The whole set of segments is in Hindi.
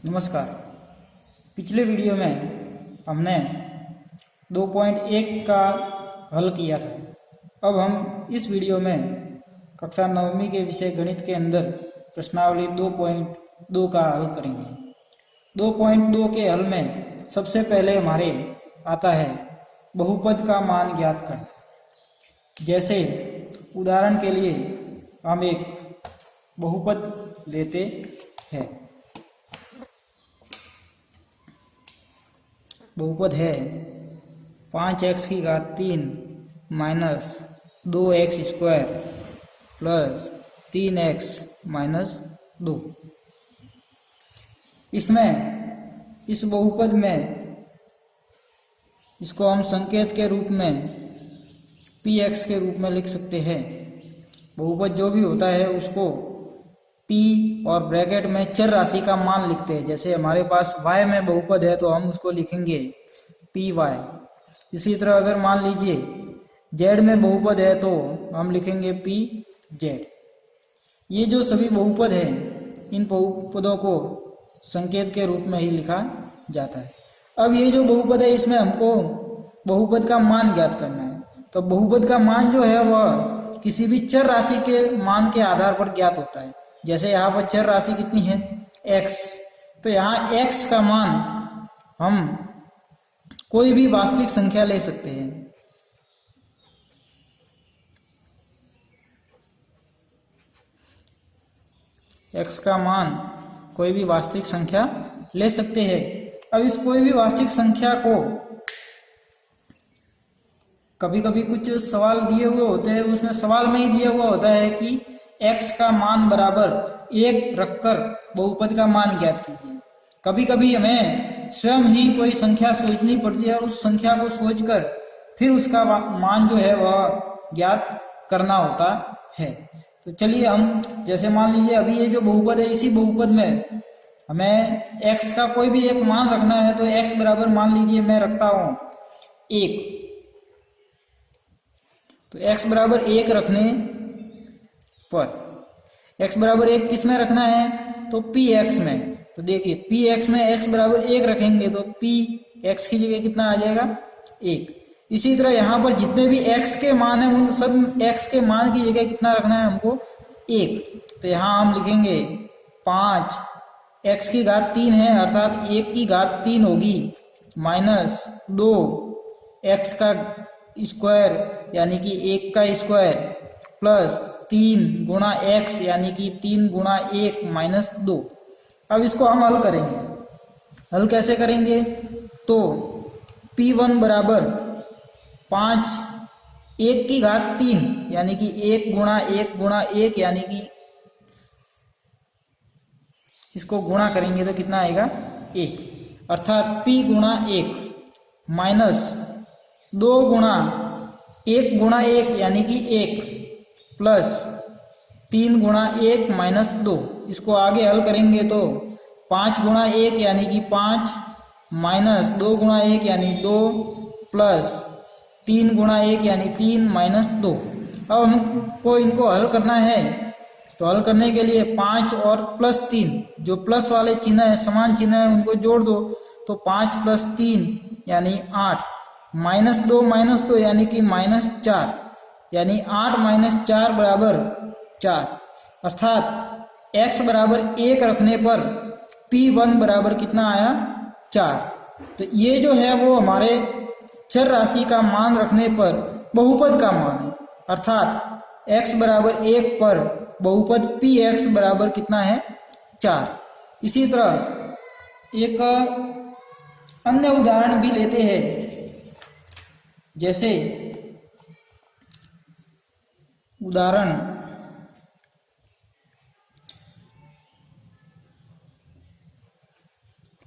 नमस्कार। पिछले वीडियो में हमने 2.1 का हल किया था। अब हम इस वीडियो में कक्षा 9वीं के विषय गणित के अंदर प्रश्नावली 2.2 का हल करेंगे। 2.2 के हल में सबसे पहले हमारे आता है बहुपद का मान ज्ञात करना। जैसे उदाहरण के लिए हम एक बहुपद लेते हैं। बहुपद है 5x की घात 3 minus 2x square plus 3x minus 2। इसमें इस बहुपद में इसको हम संकेत के रूप में px के रूप में लिख सकते हैं। बहुपद जो भी होता है उसको p और ब्रैकेट में चर राशि का मान लिखते हैं। जैसे हमारे पास y में बहुपद है तो हम उसको लिखेंगे py। इसी तरह अगर मान लीजिए z में बहुपद है तो हम लिखेंगे pz। ये जो सभी बहुपद है इन बहुपदों को संकेत के रूप में ही लिखा जाता है। अब ये जो बहुपद है इसमें हमको बहुपद का मान ज्ञात करना है। तो बहुपद का मान जो है वह किसी भी चर राशि के मान के आधार पर ज्ञात होता है। जैसे यहाँ पर चर राशि कितनी है x, तो यहाँ x का मान हम कोई भी वास्तविक संख्या ले सकते हैं। x का मान कोई भी वास्तविक संख्या ले सकते हैं। अब इस कोई भी वास्तविक संख्या को कभी कभी कुछ सवाल दिए हुए होते हैं, उसमें सवाल में ही दिया हुआ होता है कि x का मान बराबर 1 रखकर बहुपद का मान ज्ञात कीजिए। कभी कभी हमें स्वयं ही कोई संख्या सोचनी पड़ती है और उस संख्या को सोचकर फिर उसका मान जो है वह ज्ञात करना होता है। तो चलिए हम जैसे मान लीजिए अभी ये जो बहुपद है इसी बहुपद में हमें x का कोई भी एक मान रखना है। तो x बराबर मान लीजिए मैं रखता हूं 1। तो x बराबर 1 रखने पर x बराबर 1 किस में रखना है तो px में। तो देखिए px में x बराबर 1 रखेंगे तो px की जगह कितना आ जाएगा 1। इसी तरह यहाँ पर जितने भी x के मान है उन सब x के मान की जगह कितना रखना है हमको 1। तो यहाँ हम लिखेंगे 5 x की घात 3 है अर्थात 1 की घात 3 होगी माइनस 2 x का स्क्वायर यानी कि 1 का स्क्वायर प्लस 3 गुणा x यानी कि 3 गुणा 1 माइनस 2। अब इसको हम हल करेंगे। हल कैसे करेंगे तो p1 बराबर 5 1 की घात 3 यानी कि 1 गुणा 1 गुणा 1 यानी कि इसको गुणा करेंगे तो कितना आएगा 1 अर्थात p गुणा 1 माइनस 2 गुणा 1 गुणा 1 यानी कि 1 प्लस 3 गुणा 1 माइनस 2। इसको आगे हल करेंगे तो 5 गुणा 1 यानी कि 5 माइनस 2 गुणा 1 यानी 2 प्लस 3 गुणा 1 यानी 3 माइनस 2। अब हमको इनको हल करना है तो हल करने के लिए 5 और प्लस 3 जो प्लस वाले चिन्ह है समान चिन्ह है उनको जोड़ दो। तो 5 प्लस 3 यानी 8 माइनस 2 यानी कि माइनस 4 यानी 8 माइनस 4 बराबर 4 अर्थात x बराबर 1 रखने पर p1 बराबर कितना आया 4। तो ये जो है वो हमारे चर राशि का मान रखने पर बहुपद का मान है अर्थात x बराबर 1 पर बहुपद px बराबर कितना है 4। इसी तरह एक अन्य उदाहरण भी लेते हैं। जैसे उदाहरण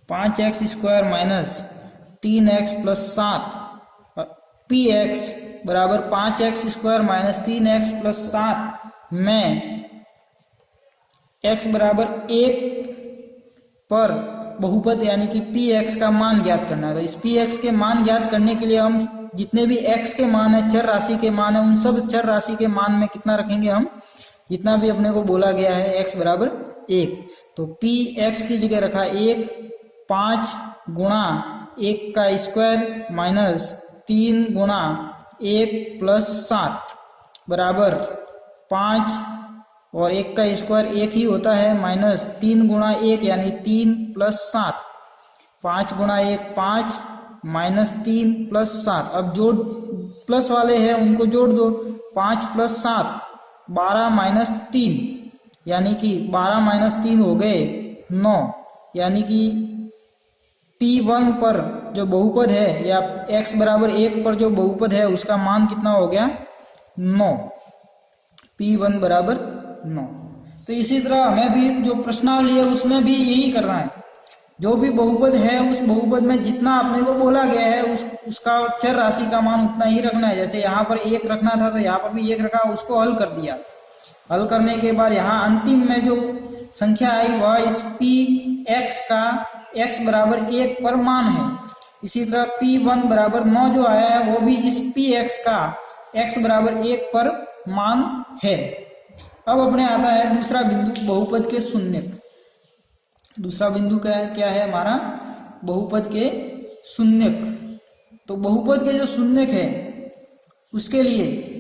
5x square minus 3x plus 7 px बराबर 5x square minus 3x plus 7 में x बराबर 1 पर बहुपद यानी कि px का मान ज्ञात करना है। तो इस px के मान ज्ञात करने के लिए हम जितने भी x के मान है चर राशि के मान है उन सब चर राशि के मान में कितना रखेंगे हम जितना भी अपने को बोला गया है x बराबर 1, तो पी एक्स की जगह रखा 1, 5 गुणा 1 का स्क्वायर माइनस 3 गुणा 1 प्लस 7 बराबर 5 और 1 का स्क्वायर 1 ही होता है माइनस 3 गुणा 1 यानी 3 प्लस 7, 5 गुणा 1 5 माइनस 3 प्लस 7। अब जो प्लस वाले हैं उनको जोड़ दो, 5 प्लस 7 12 माइनस 3 यानी कि 12 माइनस 3 हो गए 9, यानी कि P1 पर जो बहुपद है या x बराबर 1 पर जो बहुपद है उसका मान कितना हो गया 9, P1 बराबर 9। तो इसी तरह हमें भी जो प्रश्नावली है उसमें भी यही करना है, जो भी बहुपद है उस बहुपद में जितना अपने को बोला गया है उसका चर राशि का मान उतना ही रखना है। जैसे यहाँ पर 1 रखना था तो यहाँ पर भी 1 रखा, उसको हल कर दिया। हल करने के बाद यहाँ अंतिम में जो संख्या आई वह इस पी एक्स का x बराबर 1 पर मान है। इसी तरह P1 बराबर 9 जो आया है वो भी इस पी एक्स का x बराबर 1 पर मान है। अब अपने आता है दूसरा बिंदु बहुपद के शून्यक। दूसरा बिंदु क्या है हमारा बहुपद के शून्यक। तो बहुपद के जो शून्यक है उसके लिए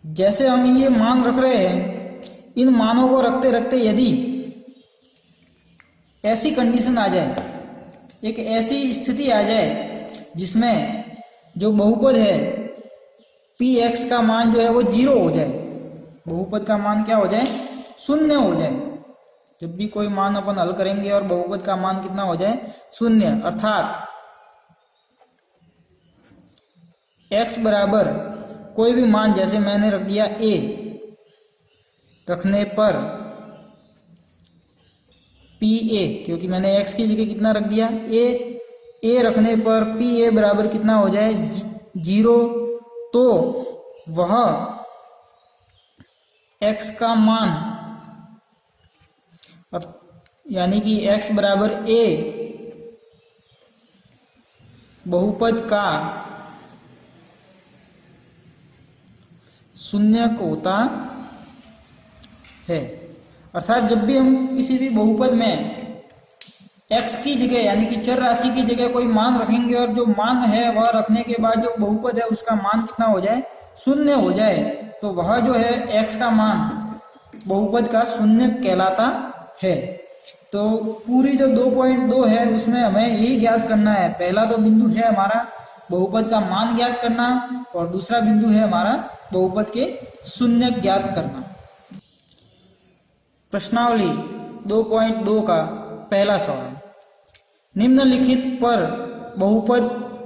जैसे हम ये मान रख रहे हैं, इन मानों को रखते रखते यदि ऐसी कंडीशन आ जाए, एक ऐसी स्थिति आ जाए जिसमें जो बहुपद है पी एक्स का मान जो है वो 0 हो जाए, बहुपद का मान क्या हो जाए 0 हो जाए। जब भी कोई मान अपन हल करेंगे और बहुपद का मान कितना हो जाए 0, अर्थात x बराबर कोई भी मान, जैसे मैंने रख दिया a, रखने पर PA, क्योंकि मैंने x की जगह कितना रख दिया a रखने पर PA बराबर कितना हो जाए 0, तो वह x का मान यानी कि x बराबर a बहुपद का शून्यक होता है। अर्थात जब भी हम किसी भी बहुपद में x की जगह यानी कि चर राशि की जगह कोई मान रखेंगे और जो मान है वह रखने के बाद जो बहुपद है उसका मान कितना हो जाए 0 हो जाए, तो वह जो है x का मान बहुपद का शून्यक कहलाता है। तो पूरी जो 2.2 है उसमें हमें यही ज्ञात करना है। पहला तो बिंदु है हमारा बहुपद का मान ज्ञात करना और दूसरा बिंदु है हमारा बहुपद के शून्यक ज्ञात करना। प्रश्नावली 2.2 का पहला सवाल, निम्नलिखित पर बहुपद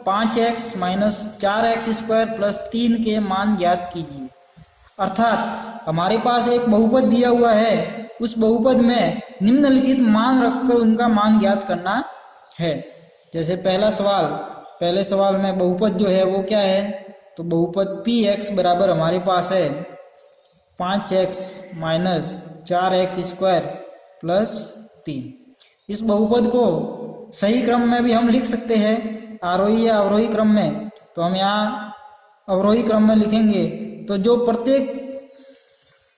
5x minus 4x square plus 3 के मान ज्ञात कीजिए। अर्थात हमारे पास एक बहुपद दिया हुआ है, उस बहुपद में निम्नलिखित मान रखकर उनका मान ज्ञात करना है। जैसे पहले सवाल में बहुपद जो है वो क्या है, तो बहुपद px बराबर हमारे पास है 5x minus 4x square plus 3। इस बहुपद को सही क्रम में भी हम लिख सकते हैं, आरोही या अवरोही क्रम में। तो हम यहाँ अवरोही क्रम में लिखेंगे तो जो प्रत्येक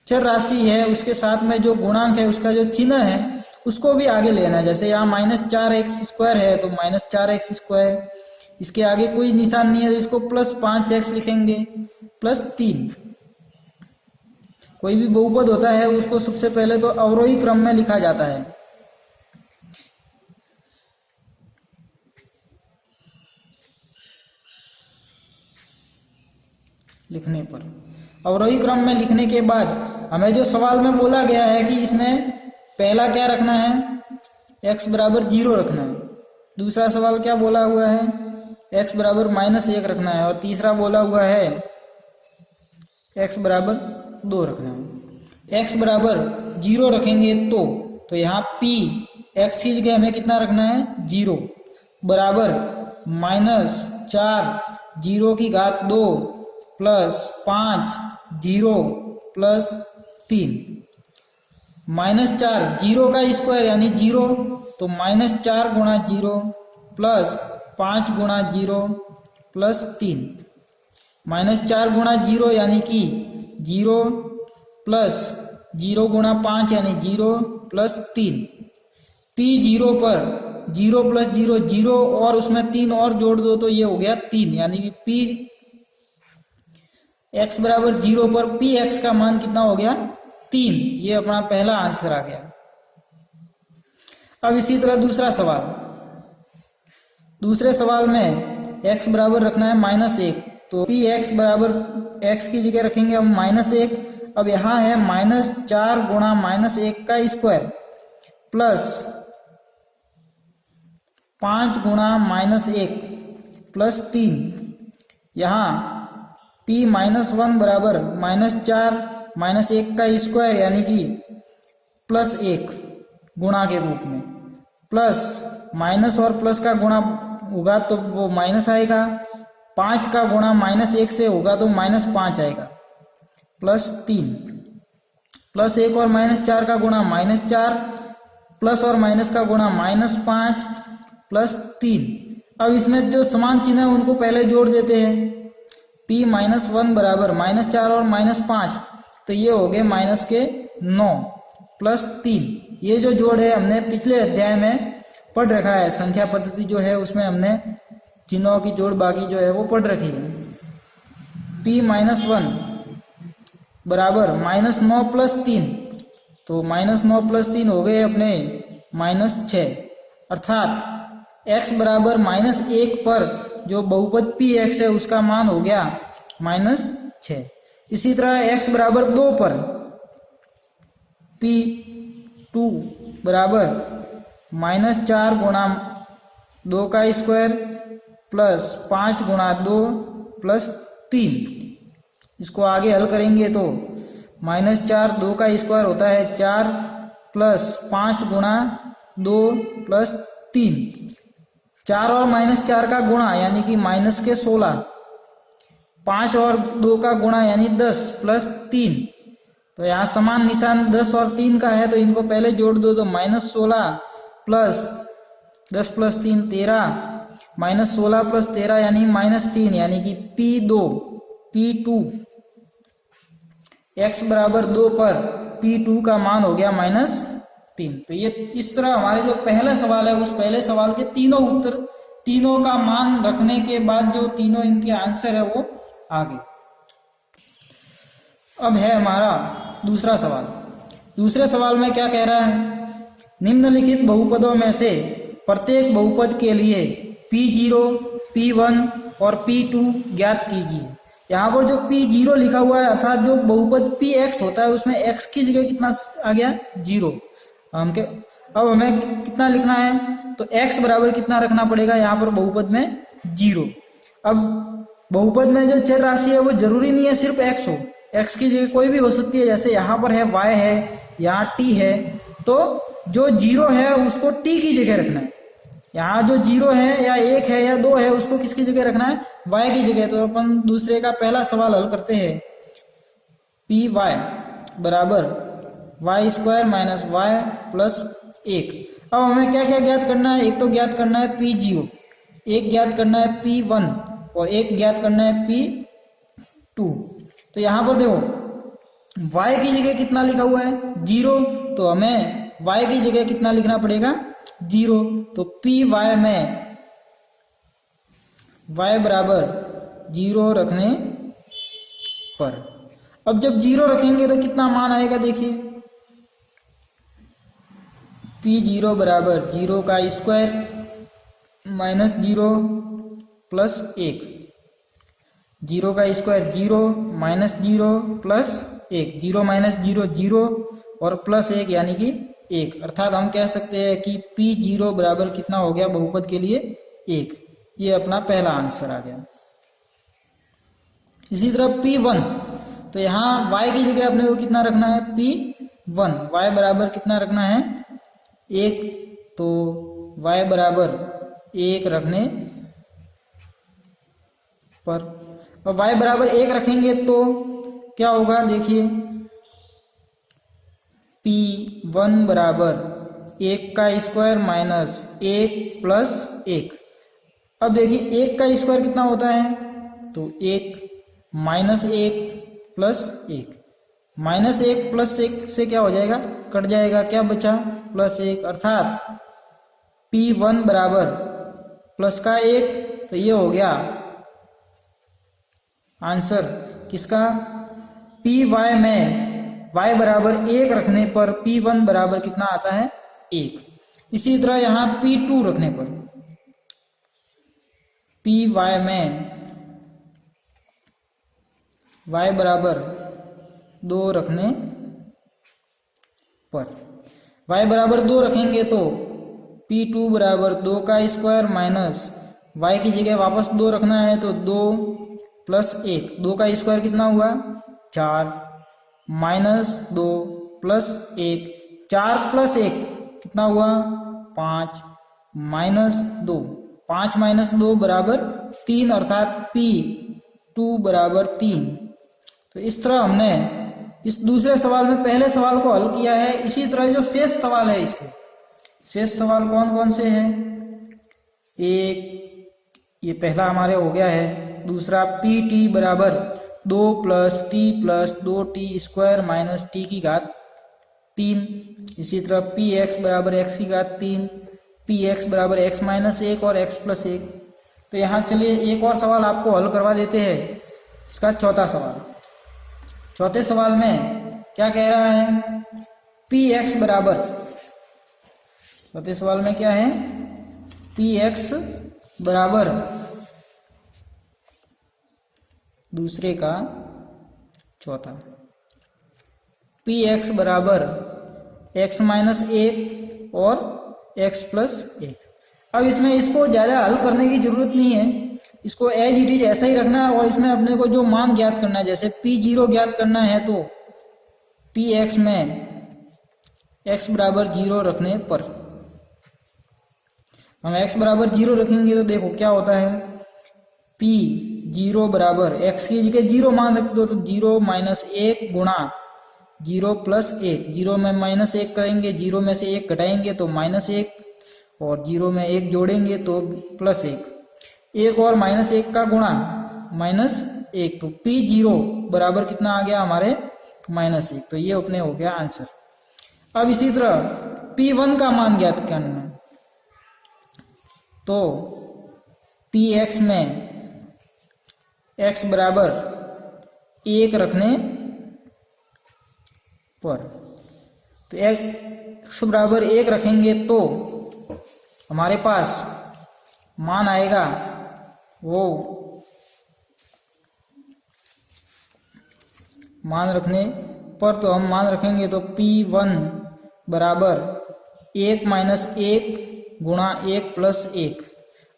चर राशि है उसके साथ में जो गुणांक है उसका जो चिन्ह है उसको भी आगे लेना है। जैसे यहाँ माइनस 4x स्क्वायर है तो माइनस 4x स्क्वायर, इसके आगे कोई निशान नहीं है तो इसको प्लस 5x लिखेंगे प्लस 3। कोई भी बहुपद होता है उसको सबसे पहले तो अवरोही क्रम में लिखा जाता है। लिखने पर अवरोही क्रम में लिखने के बाद हमें जो सवाल में बोला गया है कि इसमें पहला क्या रखना है, x बराबर 0 रखना है। दूसरा सवाल क्या बोला हुआ है, x बराबर -1 रखना है। और तीसरा बोला हुआ है x बराबर 2 रखना है। x बराबर 0 रखेंगे तो यहाँ p x की जगह हमें कितना रखना है 0 बराबर -4 0 की घात 2 प्लस 5 0 प्लस 3। -4 0 का स्क्वायर यानी 0, तो -4 गुणा 0 प्लस 5 गुणा 0 प्लस 3। -4 गुणा 0 यानी कि 0 प्लस जीरो गुणा 5 यानी 0 प्लस 3। पी जीरो पर 0 प्लस 0 0 और उसमें 3 और जोड़ दो तो ये हो गया 3, यानी कि पी एक्स बराबर 0 पर पी एक्स का मान कितना हो गया 3। ये अपना पहला आंसर आ गया। अब इसी तरह दूसरे सवाल में x बराबर रखना है -1, तो पी एक्स बराबर x की जगह रखेंगे हम -1। अब यहाँ है -4 गुणा -1 का स्क्वायर प्लस 5 गुणा -1 प्लस 3। यहाँ p -1 बराबर -4 -1 का स्क्वायर यानी कि +1 गुणा के रूप में, प्लस माइनस और प्लस का गुणा होगा तो वो माइनस आएगा, 5 का गुणा -1 से होगा तो -5 आएगा, प्लस 3 प्लस 1 और -4 का गुणा -4 प्लस और माइनस का गुणा -5 प्लस 3। अब इसमें जो समान चिन्ह है उनको पहले जोड़ देते हैं। p -1 बराबर -4 और -5 तो ये हो गए -9 प्लस 3। ये जो जोड़ है हमने पिछले अध्याय में पढ़ रखा है, संख्या पद्धति जो है उसमें हमने चिन्हों की जोड़ बाकी जो है वो पढ़ रखी है। p -1 बराबर -9 प्लस 3, तो -9 प्लस 3 हो गए अपने -6, अर्थात x बराबर -1 पर जो बहुपद p x है उसका मान हो गया -6। इसी तरह x बराबर 2 पर p2 बराबर -4 गुणा 2 का स्क्वायर प्लस 5 गुणा 2 प्लस 3। इसको आगे हल करेंगे तो -4 2 का स्क्वायर होता है 4 प्लस 5 गुणा 2 प्लस 3। 4 और -4 का गुणा यानी कि -16, 5 और 2 का गुणा यानी 10 प्लस 3। तो यहाँ समान निशान 10 और 3 का है तो इनको पहले जोड़ दो तो -16 प्लस 10 प्लस 3 13, -16 प्लस 13 यानी -3, यानी कि p2 x बराबर 2 पर p2 का मान हो गया -3। तो ये इस तरह हमारे जो पहला सवाल है उस पहले सवाल के तीनों उत्तर, तीनों का मान रखने के बाद जो तीनों इनके आंसर है वो आ गए। अब है हमारा दूसरा सवाल। दूसरे सवाल में क्या कह रहा है, निम्नलिखित बहुपदों में से प्रत्येक बहुपद के लिए p0, p1 और p2 ज्ञात कीजिए। यहाँ पर जो p0 लिखा हुआ है अर्थात जो बहुपद px होता है उसमें x की जगह कितना आ गया 0। अब हमें कितना लिखना है तो x बराबर कितना रखना पड़ेगा यहाँ पर बहुपद में 0। अब बहुपद में जो चर राशि है वो जरूरी नहीं है सिर्फ x हो, x की जगह कोई भी हो सकती है। जैसे यहाँ पर है y है, यहाँ t है, तो जो 0 है उसको t की जगह रखना है। यहाँ जो 0 है या 1 है या 2 है उसको किसकी जगह रखना है y की जगह। तो अपन दूसरे का पहला सवाल हल करते हैं। py बराबर y square minus y plus 1। अब हमें क्या क्या ज्ञात करना है, एक तो ज्ञात करना है p0, एक ज्ञात करना है p1 और एक ज्ञात करना है p2। तो यहाँ पर देखो y की जगह कितना लिखा हुआ है 0, तो हमें y की जगह कितना लिखना पड़ेगा 0। तो py में y बराबर 0 रखने पर, अब जब 0 रखेंगे तो कितना मान आएगा देखिए, p0 बराबर 0 का स्क्वायर माइनस 0 प्लस 1, 0 का स्क्वायर 0 माइनस 0 प्लस 1, 0 माइनस 0 0 और प्लस 1 यानी कि 1। अर्थात हम कह सकते हैं कि p0 बराबर कितना हो गया बहुपद के लिए 1। ये अपना पहला आंसर आ गया। इसी तरह p1, तो यहाँ y की जगह अपने को कितना रखना है p1, y बराबर कितना रखना है 1, तो y बराबर 1 रखने पर, और y बराबर 1 रखेंगे तो क्या होगा देखिए, p1 बराबर 1 का स्क्वायर माइनस 1 प्लस 1। अब देखिए 1 का स्क्वायर कितना होता है, तो 1 माइनस 1 प्लस 1, -1 प्लस 1 से क्या हो जाएगा, कट जाएगा, क्या बचा +1, अर्थात P1 बराबर प्लस का 1, तो ये हो गया आंसर किसका, Py में y बराबर 1 रखने पर P1 बराबर कितना आता है 1। इसी तरह यहाँ P2 रखने पर Py में y बराबर 2 रखने पर, y बराबर 2 रखेंगे तो P2 बराबर 2 का स्क्वायर माइनस y की जगह वापस 2 रखना है तो 2 प्लस 1, 2 का स्क्वायर कितना हुआ 4 माइनस 2 प्लस 1, 4 प्लस 1 कितना हुआ 5 माइनस 2, 5 माइनस 2 बराबर 3, अर्थात P2 बराबर 3। तो इस तरह हमने इस दूसरे सवाल में पहले सवाल को हल किया है। इसी तरह जो शेष सवाल है, इसके शेष सवाल कौन कौन से हैं, एक ये पहला हमारे हो गया है, दूसरा Pt बराबर 2 plus t plus 2t square minus t की घात 3, इसी तरह Px बराबर x की घात 3, Px बराबर x माइनस 1 और x प्लस 1। तो यहाँ चलिए एक और सवाल आपको हल करवा देते हैं, इसका चौथा सवाल। चौथे सवाल में क्या कह रहा है, Px बराबर, चौथे सवाल में क्या है, Px बराबर दूसरे का चौथा, Px बराबर x माइनस 1 और x प्लस 1। अब इसमें इसको ज़्यादा हल करने की जरूरत नहीं है, इसको एज इट इज ऐसा ही रखना है और इसमें अपने को जो मान ज्ञात करना है, जैसे P0 ज्ञात करना है तो Px में x बराबर 0 रखने पर, हम x बराबर 0 रखेंगे तो देखो क्या होता है, P0 बराबर x की जगह 0 मान रख दो तो 0 माइनस 1 गुणा 0 प्लस 1, 0 में माइनस 1 करेंगे, 0 में से 1 घटाएंगे तो माइनस 1 और 0 में 1 जोड़ेंगे तो प्लस 1, 1 और माइनस 1 का गुणा माइनस 1, तो P0 बराबर कितना आ गया हमारे -1। तो ये अपने हो गया आंसर। अब इसी तरह P1 का मान ज्ञात करना, तो Px में x बराबर 1 रखने पर, तो x बराबर 1 रखेंगे तो हमारे पास मान आएगा वो मान रखने पर, तो हम मान रखेंगे तो P1 बराबर 1 माइनस 1 गुणा 1 प्लस 1।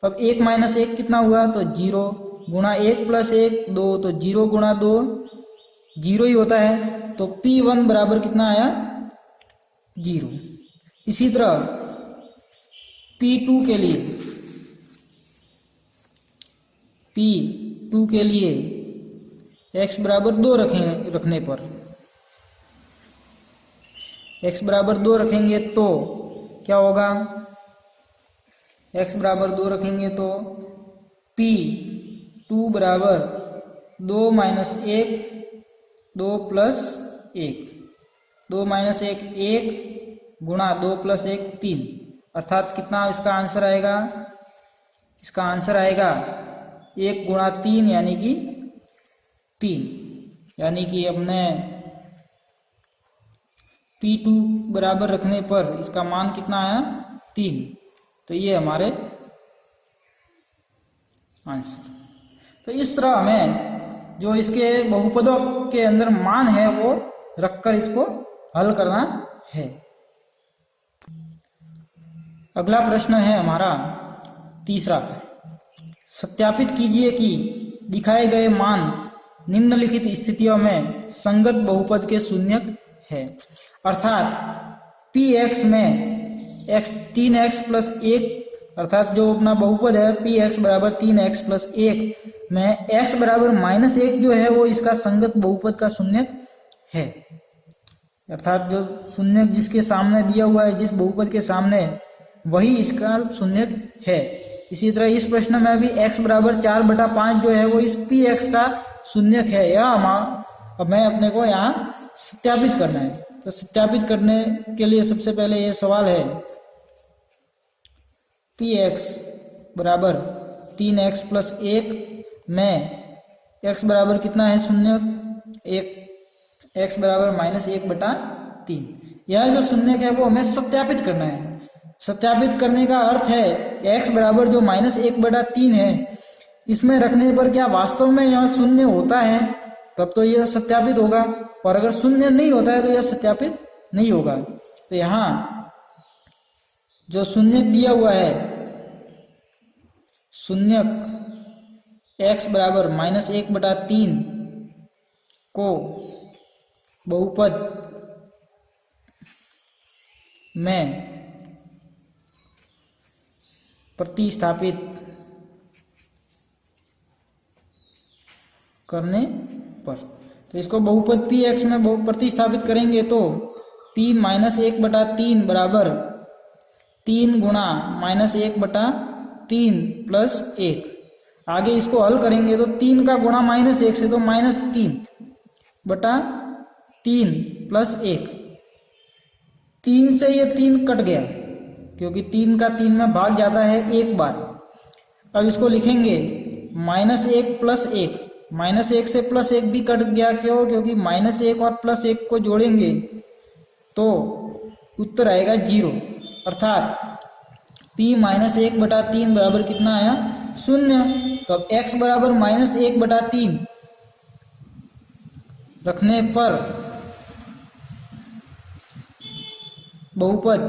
अब 1 माइनस 1 कितना हुआ, तो 0 गुणा 1 प्लस 1 2, तो 0 गुणा 2 0 ही होता है, तो P1 बराबर कितना आया 0। इसी तरह P2 के लिए, P2 के लिए x बराबर 2 रखने पर, x बराबर 2 रखेंगे तो क्या होगा, x बराबर 2 रखेंगे तो P2 बराबर 2 माइनस 1 2 प्लस 1, 2 माइनस 1 1 गुणा 2 प्लस 1 3, अर्थात कितना इसका आंसर आएगा, इसका आंसर आएगा 1 गुणा 3 यानी कि 3, यानी कि हमने P2 बराबर रखने पर इसका मान कितना आया 3। तो ये हमारे आंसर। तो इस तरह हमें जो इसके बहुपदों के अंदर मान है वो रखकर इसको हल करना है। अगला प्रश्न है हमारा तीसरा, सत्यापित कीजिए कि दिखाए गए मान निम्नलिखित स्थितियों में संगत बहुपद के शून्यक है, अर्थात Px में x 3x प्लस 1, अर्थात जो अपना बहुपद है Px बराबर 3x प्लस 1 में x बराबर -1 जो है वो इसका संगत बहुपद का शून्यक है, अर्थात जो शून्यक जिसके सामने दिया हुआ है, जिस बहुपद के सामने, वही इसका शून्यक है। इसी तरह इस प्रश्न में भी x बराबर 4/5 जो है वो इस Px का शून्यक है। यह अब मैं अपने को यहाँ सत्यापित करना है। तो सत्यापित करने के लिए सबसे पहले ये सवाल है पी एक्स बराबर 3x प्लस 1 में x बराबर कितना है 0, 1, x बराबर -1/3। यह जो शून्य है वो हमें सत्यापित करना है। सत्यापित करने का अर्थ है x बराबर जो -1/3 है, इसमें रखने पर क्या वास्तव में यह शून्य होता है, तब तो यह सत्यापित होगा, और अगर शून्य नहीं होता है तो यह सत्यापित नहीं होगा। तो यहाँ जो शून्य दिया हुआ है, शून्य x बराबर -1/3 को बहुपद में प्रतिस्थापित करने पर, तो इसको बहुपद पी एक्स में प्रतिस्थापित करेंगे तो p -1/3 बराबर 3 गुणा -1/3 प्लस 1। आगे इसको हल करेंगे तो 3 का गुणा -1 से तो -3/3 प्लस 1। 3 से ये 3 कट गया, क्योंकि 3 का 3 में भाग जाता है एक बार। अब इसको लिखेंगे -1 प्लस 1, -1 से +1 भी कट गया, क्यों? क्योंकि -1 और +1 को जोड़ेंगे तो उत्तर आएगा 0, अर्थात p -1/3 बराबर कितना आया 0। तो अब x बराबर -1/3 रखने पर बहुपद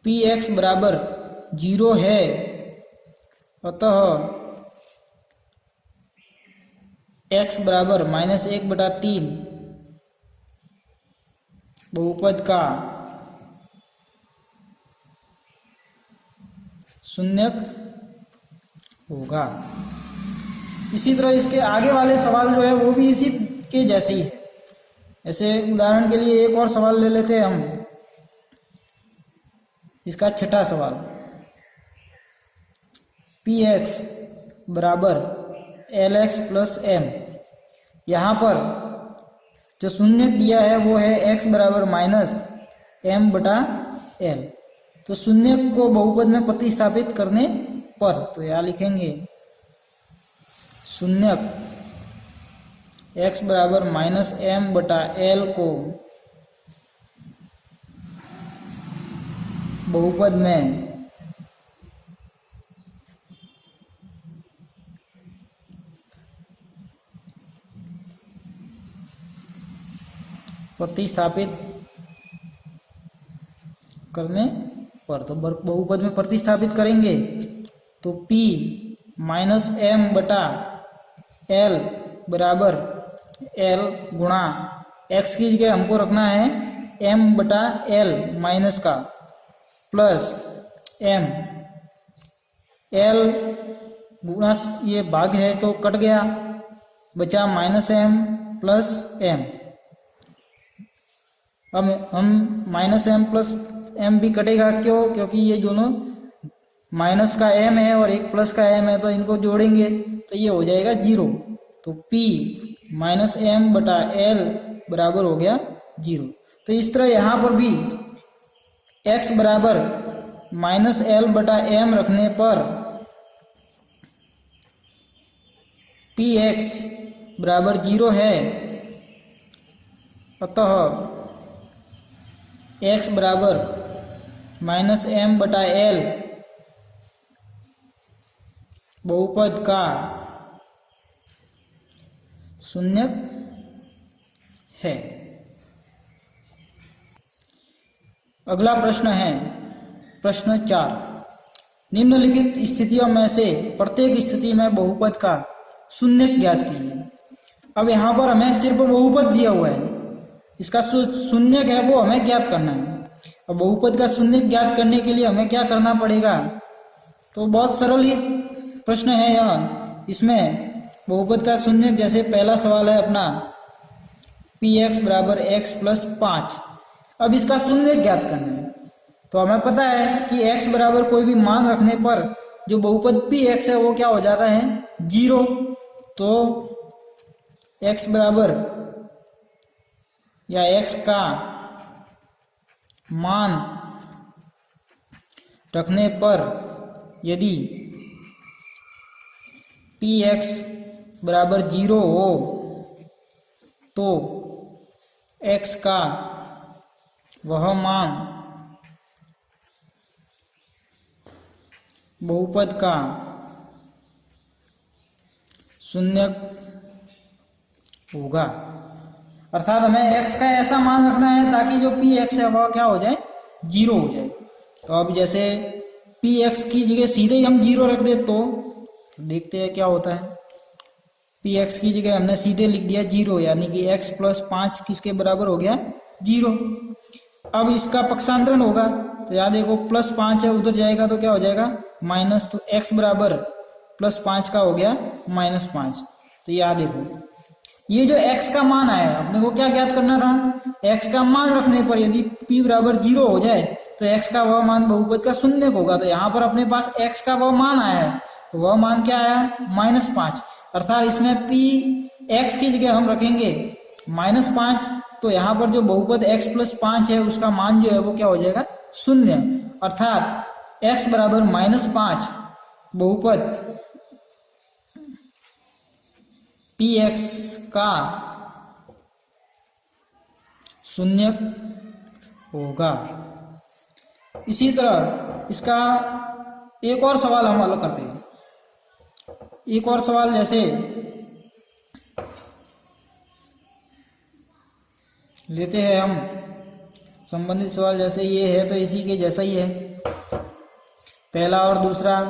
px बराबर 0 है, अतः x बराबर -1/3 बहुपद का शून्यक होगा। इसी तरह इसके आगे वाले सवाल जो है वो भी इसी के जैसे ही है। ऐसे उदाहरण के लिए एक और सवाल ले लेते हैं हम, इसका छठा सवाल, पी एक्स बराबर एल एक्स प्लस एम। यहाँ पर जो शून्य दिया है वो है x बराबर -m/l। तो शून्य को बहुपद में प्रतिस्थापित करने पर, तो यहाँ लिखेंगे शून्य x बराबर -m/l को बहुपद में प्रतिस्थापित करने पर, तो बहुपद में प्रतिस्थापित करेंगे तो p -m/l बराबर l गुणा x की जगह हमको रखना है m/l माइनस का, प्लस m, l गुणा ये भाग है तो कट गया, बचा -m प्लस m। अब हम -m प्लस m भी कटेगा, क्यों? क्योंकि ये दोनों माइनस का m है और एक प्लस का m है, तो इनको जोड़ेंगे तो ये हो जाएगा 0। तो p -m/l बराबर हो गया 0। तो इस तरह यहाँ पर भी x बराबर -l/m रखने पर px बराबर 0 है, अतः x बराबर -m/l बहुपद का शून्यक है। अगला प्रश्न है प्रश्न 4, निम्नलिखित स्थितियों में से प्रत्येक स्थिति में बहुपद का शून्यक ज्ञात कीजिए। अब यहाँ पर हमें सिर्फ बहुपद दिया हुआ है, इसका शून्यक है वो हमें ज्ञात करना है। अब बहुपद का शून्यक ज्ञात करने के लिए हमें क्या करना पड़ेगा? तो बहुत सरल ही प्रश्न है यह। इसमें बहुपद का शून्यक, जैसे पहला सवाल है अपना px बराबर x प्लस 5। अब इसका शून्यक ज्ञात करना है, तो हमें पता है कि x बराबर कोई भी मान रखने पर जो बहुपद px है वो क्या हो जाता है 0। तो x बराबर या x का मान रखने पर यदि px बराबर 0 हो तो x का वह मान बहुपद का शून्य होगा। अर्थात हमें x का ऐसा मान रखना है ताकि जो px है वह क्या हो जाए, 0 हो जाए। तो अब जैसे px की जगह सीधे ही हम 0 रख दे तो देखते हैं क्या होता है। px की जगह हमने सीधे लिख दिया 0, यानी कि x प्लस 5 किसके बराबर हो गया, 0। अब इसका पक्षांतरण होगा तो याद देखो प्लस 5 है, उधर जाएगा तो क्या हो जाएगा माइनस, तो x बराबर प्लस 5 का हो गया माइनस 5। तो याद देखो ये जो x का मान आया अपने को क्या ज्ञात करना था, x का मान रखने पर यदि p बराबर 0 हो जाए तो x का वह मान बहुपद का शून्य होगा। तो यहाँ पर अपने पास x का वह मान आया है, तो वह मान क्या आया, माइनस 5। अर्थात इसमें p x की जगह हम रखेंगे माइनस 5, तो यहाँ पर जो बहुपद x प्लस 5 है उसका मान जो है वो क्या हो जाएगा, शून्य। अर्थात x बराबर माइनस 5 बहुपद px का शून्य होगा। इसी तरह इसका एक और सवाल हम हल करते हैं। एक और सवाल जैसे लेते हैं हम, संबंधित सवाल जैसे ये है तो इसी के जैसा ही है, पहला और दूसरा।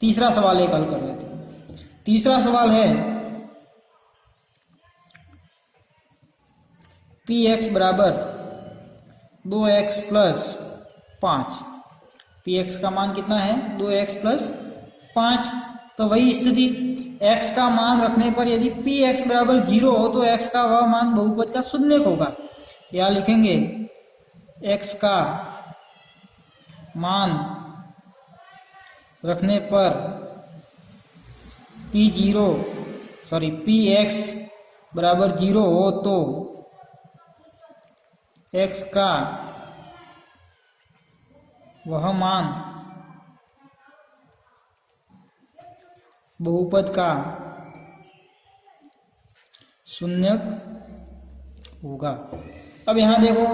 तीसरा सवाल एक हल कर लेते हैं। तीसरा सवाल है px बराबर 2x प्लस 5। px का मान कितना है, 2x प्लस 5। तो वही स्थिति x का मान रखने पर यदि px बराबर 0 हो तो x का वह मान बहुपद का शून्य होगा। क्या लिखेंगे, x का मान रखने पर px बराबर 0 हो तो x का वह मान बहुपद का शून्य होगा। अब यहां देखो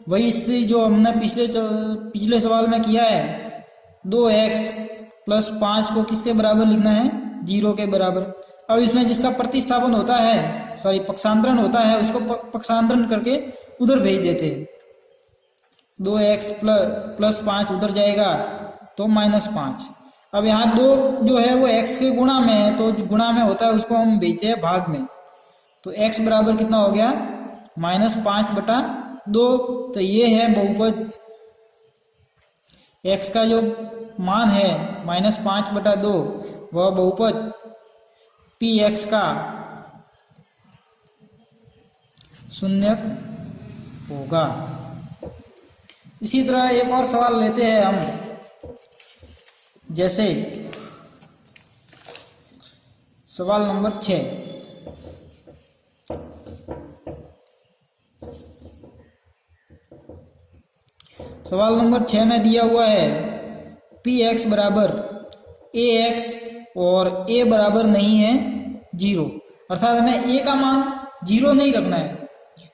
वही स्थिति जो हमने पिछले सवाल में किया है, 2x प्लस 5 को किसके बराबर लिखना है, 0 के बराबर। अब इसमें जिसका प्रतिस्थापन होता है, पक्षांतरण होता है, उसको पक्षांतरण करके उधर भेज देते हैं। 2x प्लस 5 उधर जाएगा तो माइनस 5। अब यहाँ 2 जो है वो x के गुणा में है, तो गुणा में होता है उसको हम भेजते हैं भाग में। तो x बराबर कितना हो गया, माइनस 5/2। तो ये है बहुपद, x का जो मान है माइनस 5/2 वह बहुपद px का शून्य होगा। इसी तरह एक और सवाल लेते हैं हम, जैसे सवाल नंबर 6। सवाल नंबर 6 में दिया हुआ है px बराबर ax और a बराबर नहीं है 0। अर्थात हमें a का मान 0 नहीं रखना है।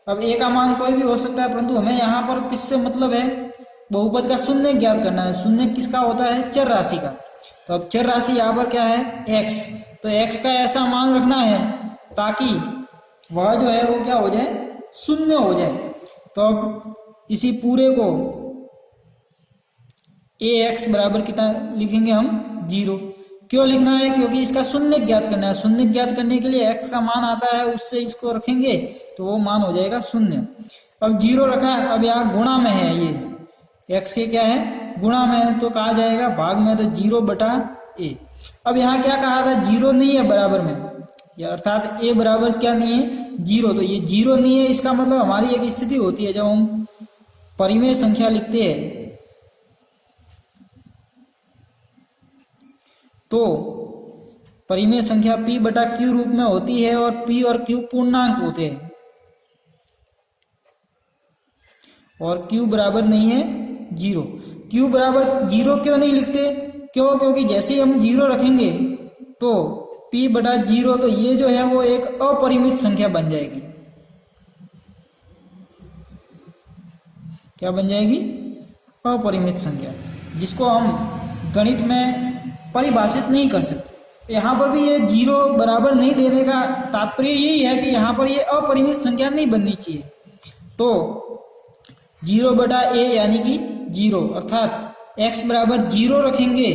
अब a का मान कोई भी हो सकता है, परंतु हमें यहाँ पर किससे मतलब है, बहुपद का शून्य ज्ञात करना है। शून्य किसका होता है, चर राशि का। तो अब चर राशि यहाँ पर क्या है, x। तो x का ऐसा मान रखना है ताकि वह जो है वो क्या हो जाए, शून्य हो जाए। तो अब इसी पूरे को ax बराबर कितना लिखेंगे हम, 0। क्यों लिखना है, क्योंकि इसका शून्य ज्ञात करना है। शून्य ज्ञात करने के लिए x का मान आता है, उससे इसको रखेंगे तो वो मान हो जाएगा शून्य। अब 0 रखा है, अब यहाँ गुणा में है, ये x के क्या है, गुणा में है, तो कहा जाएगा भाग में, तो 0/a। अब यहाँ क्या कहा था, 0 नहीं है बराबर में, अर्थात a बराबर क्या नहीं है, 0। तो ये 0 नहीं है, इसका मतलब हमारी एक स्थिति होती है जब हम परिमेय संख्या लिखते हैं तो परिमेय संख्या p बटा q रूप में होती है और p और q पूर्णांक होते हैं और q बराबर नहीं है 0। q बराबर 0 क्यों नहीं लिखते? क्योंकि जैसे ही हम 0 रखेंगे तो p बटा 0, तो ये जो है वो एक अपरिमित संख्या बन जाएगी। क्या बन जाएगी? अपरिमित संख्या, जिसको हम गणित में परिभाषित नहीं कर सकते। तो यहाँ पर भी ये 0 बराबर नहीं देने का तात्पर्य यही है कि यहाँ पर ये अपरिमित संख्या नहीं बननी चाहिए। तो 0 बटा a यानी कि 0, अर्थात x बराबर 0 रखेंगे।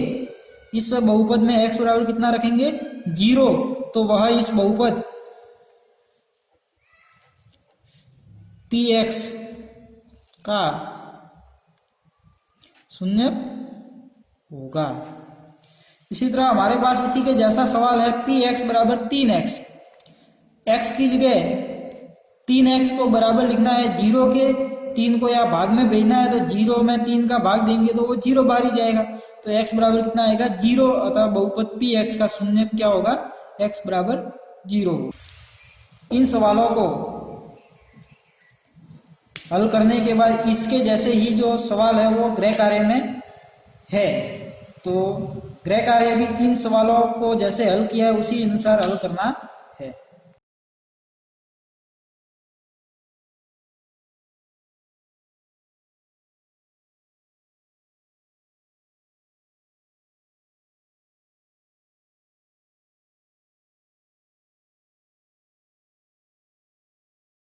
इस बहुपद में x बराबर कितना रखेंगे? 0, तो वह इस बहुपद px का शून्य होगा। इसी तरह हमारे पास इसी के जैसा सवाल है px बराबर 3x। x की जगह 3x को बराबर लिखना है 0 के, 3 को यहाँ भाग में भेजना है, तो 0 में 3 का भाग देंगे तो वो 0 बाहर ही जाएगा। तो x बराबर कितना आएगा? 0, अतः बहुपद px का शून्य क्या होगा? x बराबर 0। इन सवालों को हल करने के बाद इसके जैसे ही जो सवाल है वो गृह कार्य में है, तो गृह कार्य भी इन सवालों को जैसे हल किया है उसी अनुसार हल करना